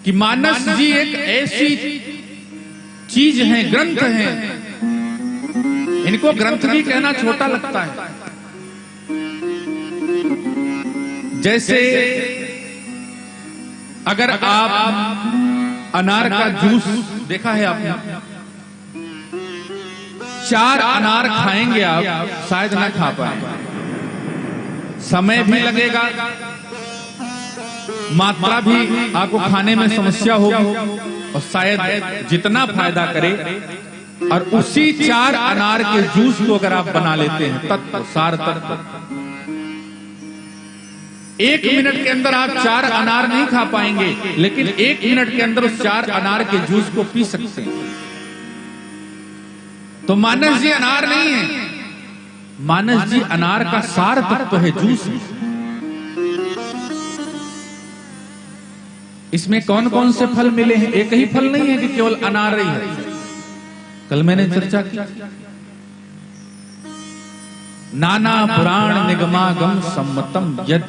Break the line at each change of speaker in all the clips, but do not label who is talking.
कि मानस जी एक ऐसी चीज है, ग्रंथ है, इनको ग्रंथ भी कहना छोटा लगता है। जैसे अगर आप अनार का जूस देखा है आपने, 4 अनार खाएंगे आप, शायद ना खा पाए, समय भी लगेगा, मात्रा भी आपको खाने में समस्या होगी, और शायद जितना फायदा करे। और उसी 4 अनार के जूस को अगर आप बना लेते हैं, तत्व सार तत्व, 1 मिनट के अंदर आप 4 अनार नहीं खा पाएंगे, लेकिन 1 मिनट के अंदर उस 4 अनार के जूस को पी सकते हैं। तो मानस जी अनार नहीं है, मानस जी अनार का सार तत्व है, जूस है। इसमें कौन कौन से फल मिले हैं? एक ही फल नहीं है कि केवल अनार ही है। कल मैंने चर्चा की, नाना पुराण निगमागम सम्मतम यद।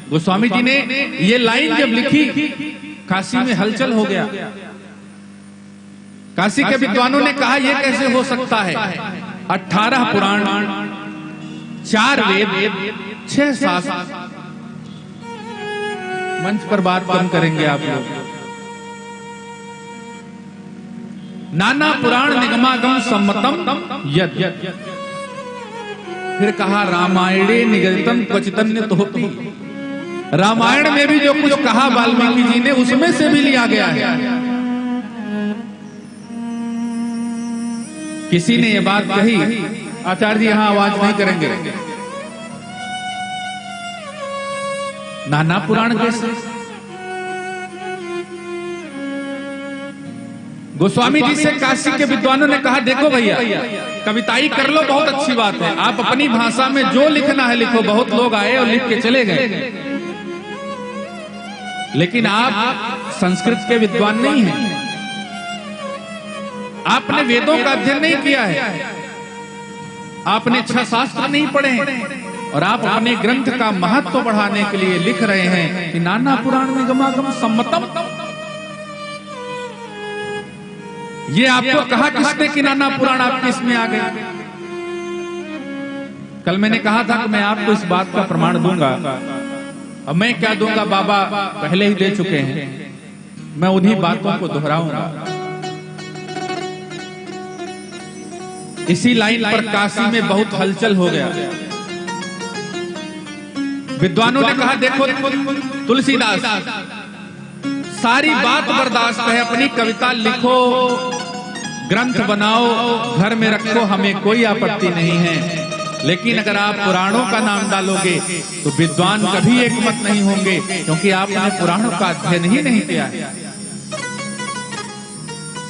गोस्वामी जी ने ये लाइन जब लिखी, काशी में हलचल हो गया। काशी के विद्वानों ने कहा यह कैसे हो सकता है? 18 पुराण, 4 वेद, 6 शास्त्र। मंच पर बात कम करेंगे आप लोग। नाना पुराण निगमागम सम्मतम यद। फिर कहा रामायणे निगदितम क्वचितन्य तोपि। रामायण में भी जो कुछ कहा वाल्मीकि जी ने, उसमें से भी लिया गया है। किसी ने ये बात कही, आचार्य जी यहां आवाज नहीं करेंगे, नाना पुराण कैसे? गोस्वामी जी से काशी के विद्वानों ने कहा देखो भैया, कविताई कर लो, बहुत अच्छी बात है, आप अपनी भाषा में जो लिखना है लिखो। बहुत लोग आए और लिख के चले गए, लेकिन आप संस्कृत के विद्वान नहीं हैं, आपने वेदों का अध्ययन नहीं किया है, आपने 6 शास्त्र नहीं पढ़े हैं, और आप अपने ग्रंथ का महत्व बढ़ाने के लिए लिख रहे हैं कि नाना पुराण निगमागम सम्मतम। ये आपको कहा किसने कि नाना पुराण आपके इसमें आ गए? कल मैंने कहा था कि मैं आपको इस बात का प्रमाण दूंगा। अब मैं क्या दूंगा, बाबा पहले ही दे चुके हैं, मैं उन्हीं बातों को दोहराऊंगा। इसी लाइन पर काशी में बहुत हलचल हो गया। विद्वानों ने कहा देखो तुलसीदास, सारी बात बर्दाश्त है, अपनी कविता लिखो, ग्रंथ बनाओ, घर में रखो, हमें कोई आपत्ति नहीं है, लेकिन अगर आप पुराणों का नाम डालोगे तो विद्वान कभी एक मत नहीं होंगे, क्योंकि आपने पुराणों का अध्ययन ही नहीं किया है।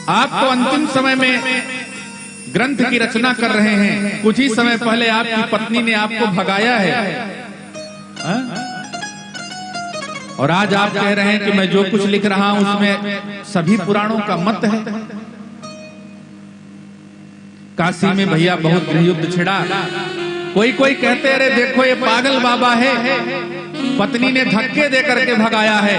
आप तो अंतिम समय में ग्रंथ की रचना कर रहे हैं, कुछ ही समय पहले आपकी पत्नी ने आपको भगाया है, और आज आप कह रहे हैं कि मैं जो कुछ लिख रहा हूं उसमें सभी पुराणों का मत है। काशी में भैया बहुत गृहयुद्ध छिड़ा। कोई कहते अरे देखो ये पागल बाबा है, पत्नी ने धक्के दे करके भगाया है।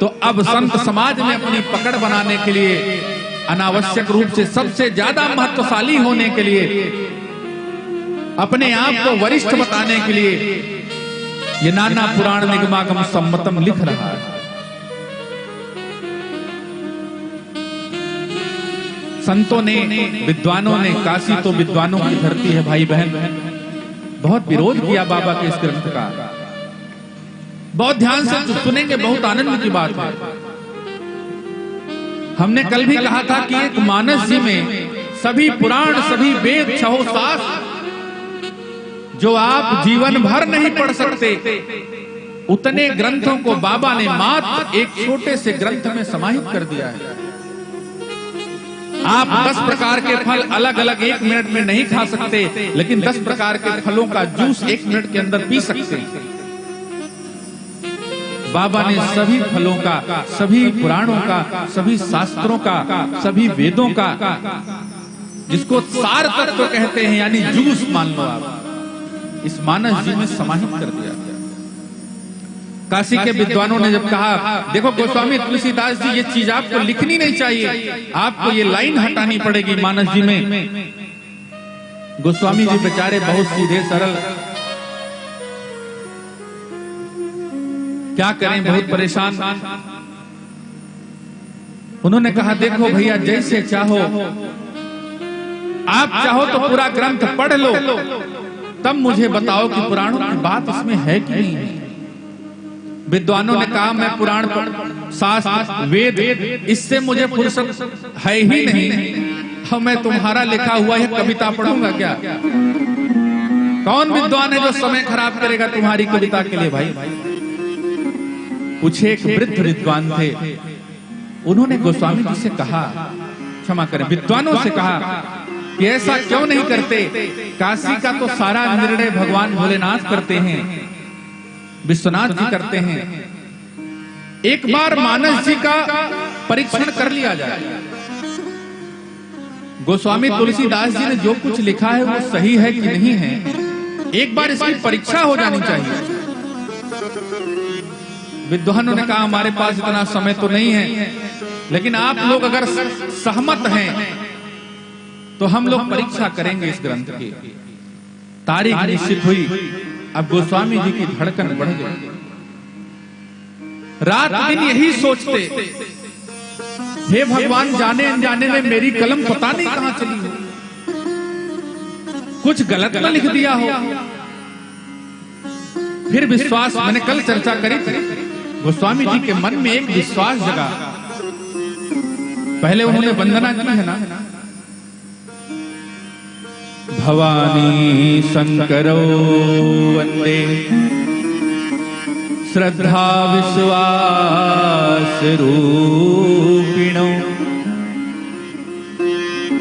तो अब संत समाज में अपनी पकड़ बनाने के लिए, अनावश्यक रूप से सबसे ज्यादा महत्वशाली होने के लिए, अपने आप को वरिष्ठ बताने के लिए ये नाना पुराण निगमागम सम्मतम लिख रहा है। संतों ने, विद्वानों ने, काशी तो विद्वानों की धरती है भाई बहन, बहुत विरोध किया बाबा के इस ग्रंथ का। बहुत ध्यान से सुनेंगे, बहुत आनंद की बात है। हमने कल भी कहा था कि एक मानस जी में सभी पुराण, सभी वेद, 6 शास्त्र जो आप जीवन भर नहीं पढ़ सकते, उतने ग्रंथों को बाबा ने मात्र एक छोटे से ग्रंथ में समाहित कर दिया है। आप 10 प्रकार के फल अलग अलग 1 मिनट में नहीं खा सकते, लेकिन 10 प्रकार के फलों का जूस 1 मिनट के अंदर पी सकते हैं। बाबा ने सभी फलों का, सभी पुराणों का, सभी शास्त्रों का, सभी वेदों का, जिसको सार तत्व कहते हैं, यानी जूस, मान लो आप, इस मानस जी में समाहित कर दिया गया। काशी के विद्वानों ने जब कहा, देखो गोस्वामी तुलसीदास जी, ये चीज आपको लिखनी नहीं चाहिए, आपको ये लाइन हटानी पड़ेगी मानस जी में। गोस्वामी जी बेचारे बहुत सीधे सरल, क्या करें, बहुत परेशान। उन्होंने कहा, देखो भैया, जैसे चाहो, आप चाहो तो पूरा ग्रंथ पढ़ लो, तब मुझे बताओ कि पुराणों की बात इसमें है कि नहीं है। विद्वानों ने कहा, मैं पुराण शास्त्र वेद इससे मुझे फुर्सत है ही नहीं, मैं तुम्हारा लिखा हुआ है कविता पढ़ूंगा क्या? कौन विद्वान है जो समय खराब करेगा तुम्हारी कविता के लिए? भाई पूछे, एक वृद्ध विद्वान थे, उन्होंने गोस्वामी जी से कहा, क्षमा करें, विद्वानों से कहा कि ऐसा क्यों नहीं करते, काशी का तो सारा निर्णय भगवान भोलेनाथ करते हैं, विश्वनाथ जी करते हैं, एक बार मानस जी का परीक्षण कर लिया जाए। गोस्वामी तुलसीदास जी ने जो कुछ लिखा है वो सही है कि नहीं है, एक बार इसकी परीक्षा हो जानी चाहिए। विद्वानों ने कहा, हमारे पास इतना समय तो नहीं है, लेकिन आप लोग अगर सहमत हैं तो हम लोग परीक्षा करेंगे इस ग्रंथ की। तारीख निश्चित हुई। अब गोस्वामी जी की धड़कन बढ़ गई, रात दिन यही सोचते, हे भगवान, जाने अनजाने में मेरी कलम पता नहीं कहां चली हो, कुछ गलत न लिख दिया हो। फिर विश्वास, मैंने कल चर्चा करी थी, गोस्वामी जी के मन में एक विश्वास जगा। पहले उन्होंने वंदना की है ना, भवानी शंकरो वंदे श्रद्धा विश्वास रूपिणो।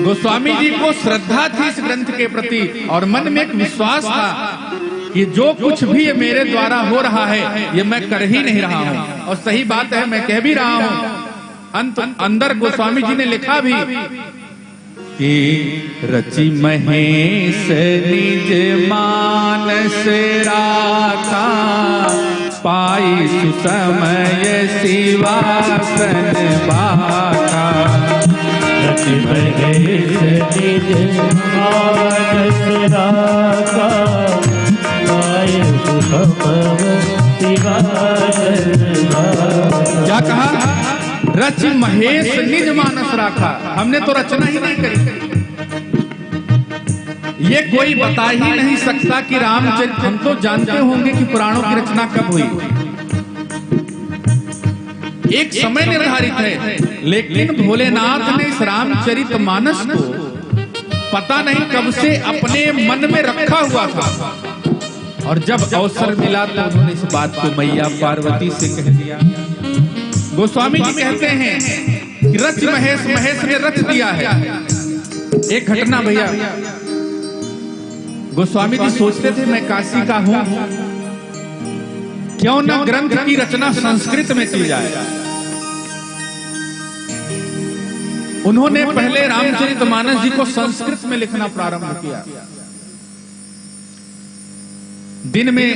गोस्वामी जी को श्रद्धा थी इस ग्रंथ के प्रति, और मन में एक विश्वास था कि जो कुछ भी मेरे द्वारा हो रहा है ये मैं कर ही नहीं रहा हूं, और सही बात है, मैं कह भी रहा हूं। अंदर गोस्वामी जी ने लिखा भी कि रचि महेश निज मानस राखा, पाई सुसमय शिवासन बाका।
रचि महेश निज मानस राखा, पाई सुसमय शिवासन बाका।
क्या कहा? रच महेश निज मानस राखा। हमने तो रचना ही नहीं करी, ये कोई बता ही नहीं सकता कि रामचरित, हम तो जानते होंगे कि पुराणों की रचना कब हुई, एक समय निर्धारित है, लेकिन भोलेनाथ ने इस रामचरित मानस को पता नहीं कब से अपने मन में रखा हुआ था, और जब अवसर मिला तो उन्होंने इस बात को मैया पार्वती से कह दिया। गोस्वामी जी कहते हैं कि रच महेश, महेश ने रच दिया है। एक घटना भैया, गोस्वामी जी सोचते थे मैं काशी का हूं, क्यों न ग्रंथ की रचना संस्कृत में की जाए। उन्होंने पहले रामचरितमानस जी को संस्कृत में लिखना प्रारंभ किया। दिन में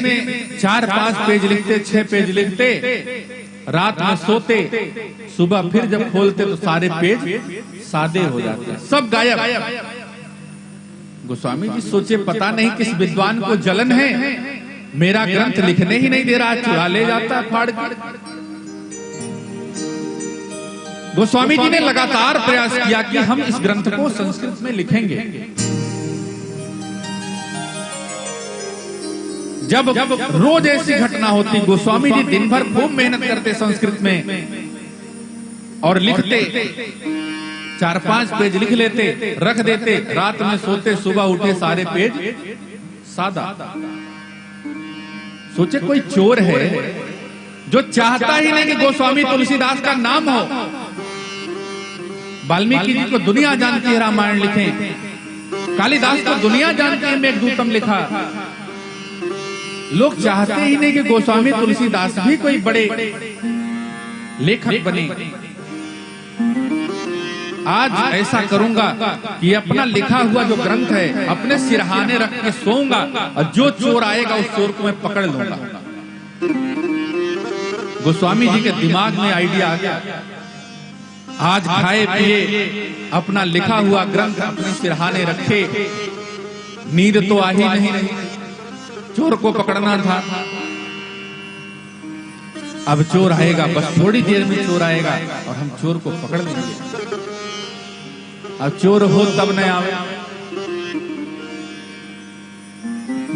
4-5 पेज लिखते, 6 पेज लिखते, रात में सोते, सुबह फिर जब खोलते तो सारे पेज सादे हो जाते, सब गायब। गोस्वामी जी सोचे, पता नहीं किस विद्वान को जलन है, मेरा ग्रंथ लिखने ही नहीं दे रहा, चुरा ले जाता फाड़ के। गोस्वामी जी ने लगातार प्रयास किया कि हम इस ग्रंथ को संस्कृत में लिखेंगे। जब रोज ऐसी घटना होती, गोस्वामी जी दिन भर खूब मेहनत करते संस्कृत में और लिखते, 4-5 पेज लिख लेते, रख देते, रात में सोते, सुबह उठे, सारे पेज सादा। सोचे कोई चोर है जो चाहता ही नहीं कि गोस्वामी तुलसीदास का नाम हो। वाल्मीकि जी को दुनिया जानती है रामायण लिखे, कालिदास को दुनिया जानती है मेघदूतम लिखा, लोग चाहते ही नहीं कि गोस्वामी तुलसीदास भी कोई बड़े लेखक बने। आज ऐसा करूंगा कि अपना लिखा हुआ जो ग्रंथ है अपने सिरहाने रख के सोऊंगा, और जो चोर आएगा उस चोर को मैं पकड़ लूंगा। गोस्वामी जी के दिमाग में आइडिया आ गया, आज खाए पिए अपना लिखा हुआ ग्रंथ अपने सिरहाने रखे, नींद तो आ ही नहीं रही, चोर को पकड़ना था। अब चोर आएगा, बस थोड़ी देर में चोर आएगा और हम चोर को पकड़ लेंगे। अब चोर हो तब न आवे।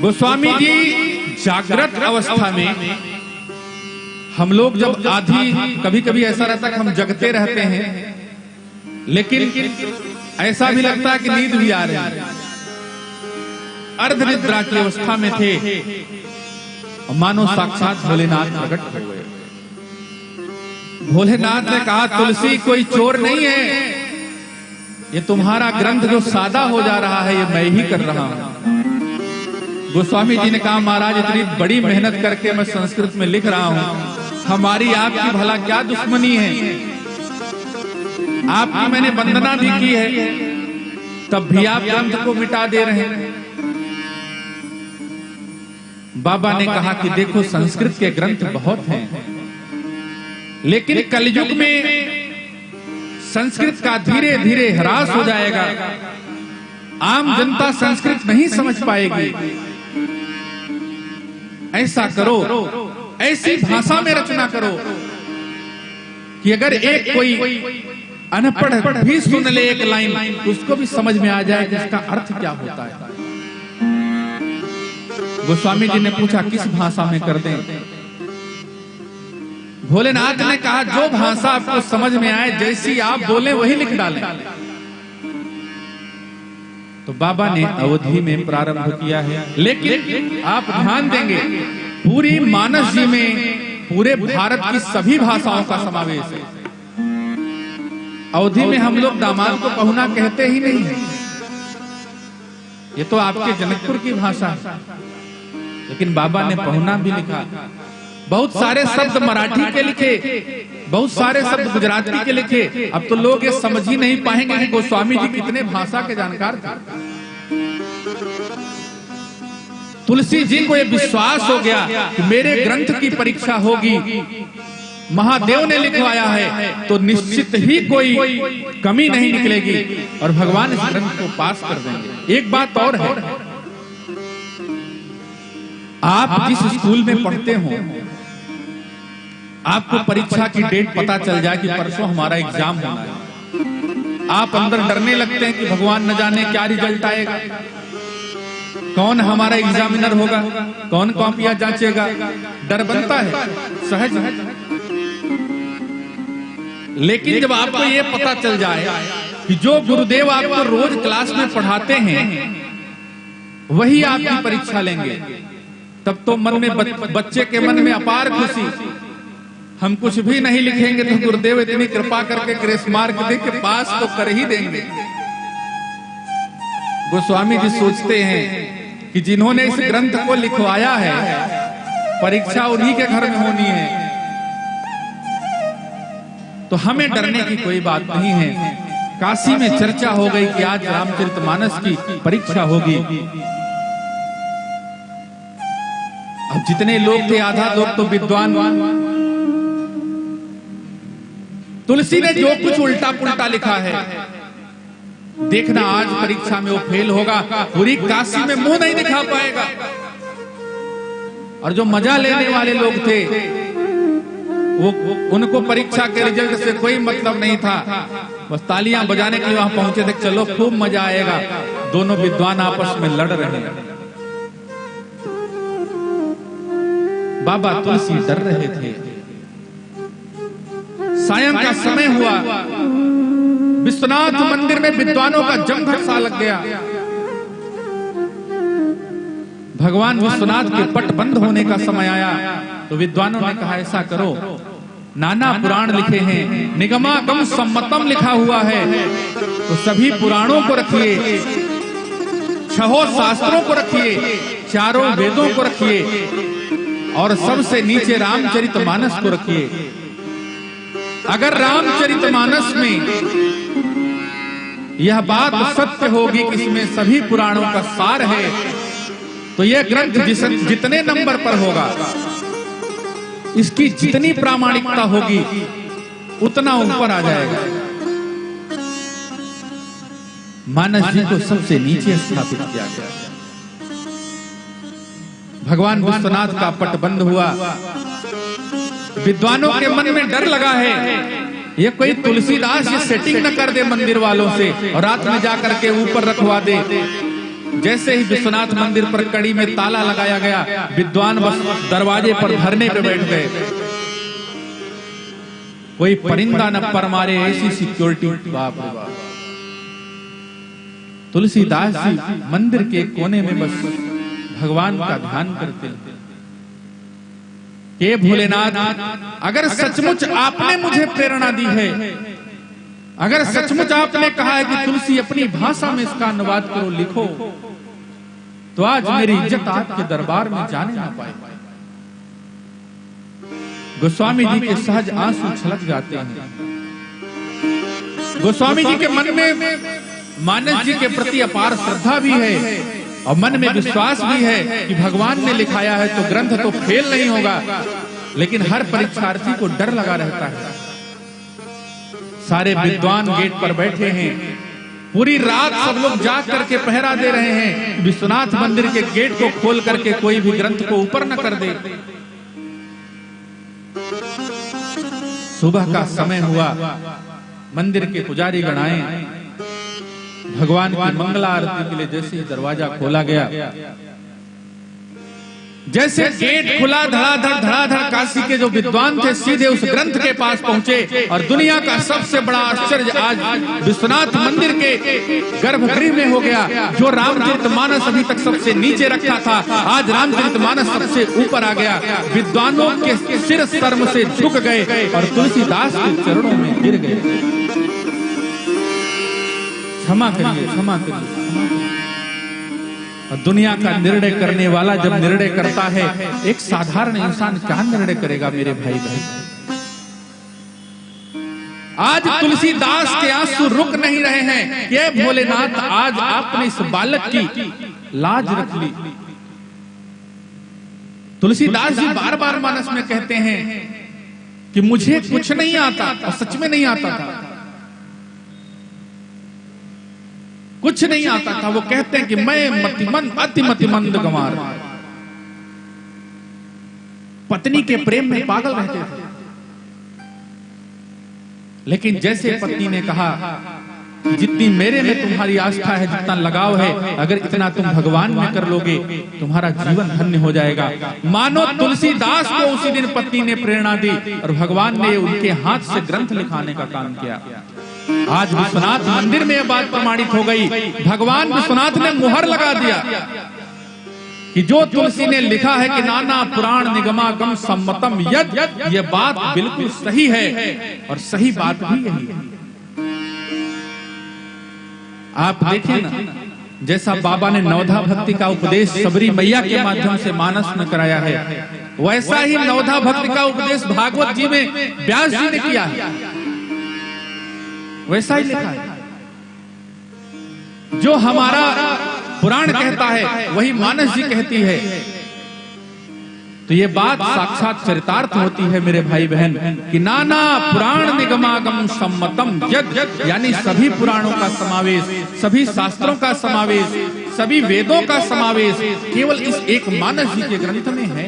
गोस्वामी जी जागृत अवस्था में, हम लोग जब आधी, कभी कभी ऐसा रहता है कि हम जगते रहते हैं, लेकिन ऐसा भी लगता है कि नींद भी आ रही है। अर्धनिद्रा की अवस्था में थे, मानो साक्षात भोलेनाथ प्रकट हो गए। भोलेनाथ ने कहा, तुलसी कोई चोर नहीं है, ये तुम्हारा ग्रंथ जो सादा हो जा रहा है ये मैं ही कर रहा हूं। गोस्वामी जी ने कहा, महाराज इतनी बड़ी मेहनत करके मैं संस्कृत में लिख रहा हूं, हमारी आपकी भला क्या दुश्मनी है? आपकी मैंने वंदना भी की है, तब भी आप ग्रंथ को मिटा दे रहे हैं। बाबा ने कहा कि देखो, संस्कृत के ग्रंथ बहुत हैं, लेकिन कलयुग में संस्कृत का धीरे धीरे ह्रास हो जाएगा, आम जनता संस्कृत नहीं समझ पाएगी। ऐसा करो, ऐसी भाषा में रचना करो कि अगर एक कोई अनपढ़ भी सुन ले एक लाइन, उसको भी समझ में आ जाए कि इसका अर्थ क्या होता है। गोस्वामी जी ने पूछा, किस भाषा में कर दें? भोलेनाथ ने कहा, जो भाषा आपको समझ में आए, जैसी आप बोले वही लिख डालें। तो बाबा ने अवधि में प्रारंभ किया है, लेकिन आप ध्यान देंगे पूरी मानस जी में पूरे भारत की सभी भाषाओं का समावेश है। अवधि में हम लोग दामाद को पहुना कहते ही नहीं है, ये तो आपके जनकपुर की भाषा है, लेकिन बाबा ने पहुना भी लिखा। बहुत सारे शब्द मराठी के लिखे, बहुत सारे शब्द गुजराती के लिखे। अब तो लोग ये समझ ही नहीं पाएंगे कि गोस्वामी जी कितने भाषा के जानकार थे। तुलसी जी को यह विश्वास हो गया कि मेरे ग्रंथ की परीक्षा होगी, महादेव ने लिखवाया है तो निश्चित ही कोई कमी नहीं निकलेगी और भगवान इस ग्रंथ को पास कर देंगे। एक बात और है, आप जिस स्कूल में पढ़ते हो, आपको परीक्षा की डेट पता चल जाए कि परसों हमारा एग्जाम होना है, आप अंदर डरने लगते हैं कि भगवान न जाने क्या रिजल्ट आएगा, कौन हमारा एग्जामिनर होगा, कौन कॉपियां जांचेगा, डर बनता है, सहज है। लेकिन जब आपको ये पता चल जाए कि जो गुरुदेव आपको रोज क्लास में पढ़ाते हैं वही आपकी परीक्षा लेंगे, तब तो मन में बच्चे के मन में अपार खुशी, हम कुछ भी नहीं लिखेंगे तो गुरुदेव इतनी कृपा करके ग्रेस मार्क दे के पास तो कर ही देंगे। गोस्वामी जी सोचते हैं कि जिन्होंने इस ग्रंथ को लिखवाया है, परीक्षा उन्हीं के घर में होनी है, तो हमें डरने की कोई बात नहीं है। काशी में चर्चा हो गई कि आज रामचरितमानस की परीक्षा होगी। अब जितने लोग थे, आधा लोग तो विद्वान। तुलसी ने जो कुछ उल्टा पुल्टा लिखा है, देखना आज परीक्षा में वो फेल होगा, पूरी काशी में मुंह नहीं दिखा पाएगा। और जो मजा लेने वाले लोग थे, वो उनको परीक्षा के रिजल्ट से कोई मतलब नहीं था, बस तालियां बजाने के लिए वहां पहुंचे थे, चलो खूब मजा आएगा। दोनों विद्वान आपस में लड़ रहे हैं। बाबा तुलसी डर रहे थे। सायं का समय हुआ, विश्वनाथ मंदिर में विद्वानों का जमघट सा लग गया। भगवान विश्वनाथ के पट बंद होने का समय आया तो विद्वानों ने कहा, ऐसा करो, नाना पुराण लिखे हैं, निगमागम सम्मतम लिखा हुआ है, तो सभी पुराणों को रखिए, 6 शास्त्रों को रखिए, 4 वेदों को रखिए और सबसे नीचे रामचरितमानस को रखिए। अगर रामचरितमानस में यह बात सत्य होगी कि इसमें सभी पुराणों का सार है, तो यह ग्रंथ जितने नंबर पर होगा इसकी जितनी प्रामाणिकता होगी उतना ऊपर आ जाएगा। मानस जी को सबसे नीचे स्थापित किया गया। भगवान विश्वनाथ का पट बंद हुआ। विद्वानों के मन में डर लगा है, ये कोई तुलसीदास ये सेटिंग न कर दे मंदिर वालों से और रात में जाकर के ऊपर रखवा दे। जैसे ही विश्वनाथ मंदिर पर कड़ी में ताला लगाया गया, विद्वान बस दरवाजे पर धरने पे बैठ गए। कोई परिंदा न पर मारे, ऐसी सिक्योरिटी। बाप रे बाप। तुलसीदास जी मंदिर के कोने में बस भगवान का ध्यान करते। हे भोलेनाथ, अगर सचमुच आपने मुझे प्रेरणा दी है, अगर सचमुच आपने कहा है कि तुलसी अपनी भाषा में इसका अनुवाद करो, लिखो, तो आज मेरी इज्जत आपके दरबार में जाने ना पाए। गोस्वामी जी के सहज आंसू छलक जाते हैं। गोस्वामी जी के मन में मानस जी के प्रति अपार श्रद्धा भी है और मन में विश्वास भी है कि भगवान ने लिखाया है तो ग्रंथ तो फेल नहीं होगा। लेकिन हर परीक्षार्थी को डर लगा रहता है। सारे विद्वान गेट पर बैठे हैं, पूरी रात सब लोग जाग करके पहरा दे रहे हैं, विश्वनाथ मंदिर के गेट को खोल करके कोई भी ग्रंथ को ऊपर न कर दे। सुबह का समय हुआ, मंदिर के पुजारी गण आए। भगवान की मंगला आरती के लिए जैसे ही दरवाजा खोला गया, जैसे गेट खुला, धड़ाधड़ काशी के जो विद्वान थे सीधे उस ग्रंथ के पास पहुंचे। और दुनिया का सबसे बड़ा आश्चर्य आज विश्वनाथ मंदिर के गर्भगृह में हो गया। जो रामचरितमानस अभी तक सबसे नीचे रखा था, आज रामचरितमानस सबसे ऊपर आ गया। विद्वानों के सिर शर्म से झुक गए और तुलसीदास के चरणों में गिर गए। क्षमा करिए, क्षमा करिए। और दुनिया का निर्णय करने वाला जब निर्णय करता है, एक साधारण इंसान क्या निर्णय करेगा मेरे भाई भाई। आज तुलसीदास के आंसू रुक नहीं रहे हैं कि भोलेनाथ, आज आपने इस बालक की लाज रख ली। तुलसीदास जी बार बार मानस में कहते हैं कि मुझे कुछ नहीं आता, और सच में नहीं आता था, कुछ नहीं आता था। वो कहते हैं कि मैं अति मतिमंद गंवार, पत्नी के प्रेम में पागल रहते थे। लेकिन जैसे पत्नी ने कहा, जितनी मेरे में तुम्हारी आस्था है, जितना लगाव है, अगर इतना तुम भगवान में कर लोगे, तुम्हारा जीवन धन्य हो जाएगा। मानो तुलसीदास को उसी दिन पत्नी ने प्रेरणा दी और भगवान ने उनके हाथ से ग्रंथ लिखाने का काम किया। आज विश्वनाथ मंदिर में यह बात प्रमाणित हो गई। भगवान विश्वनाथ ने मुहर लगा दिया कि जो तुलसी ने लिखा है कि नाना पुराण निगमागम सम्मतम यद, ये बात बिल्कुल सही है और सही बात भी यही है। आप देखिए ना, जैसा बाबा ने नवधा भक्ति का उपदेश सबरी मैया के माध्यम से मानस में कराया है, वैसा ही नवधा भक्ति का उपदेश भागवत जी में व्यास जी ने किया है। वैसा ही लिखा है। जो हमारा पुराण कहता है वही मानस जी कहती है। तो ये बात साक्षात चरितार्थ होती है मेरे भाई बहन कि नाना पुराण निगमागम सम्मतम यद, यानी सभी पुराणों का समावेश, सभी शास्त्रों का समावेश, सभी वेदों का समावेश केवल इस एक मानस जी के ग्रंथ में है।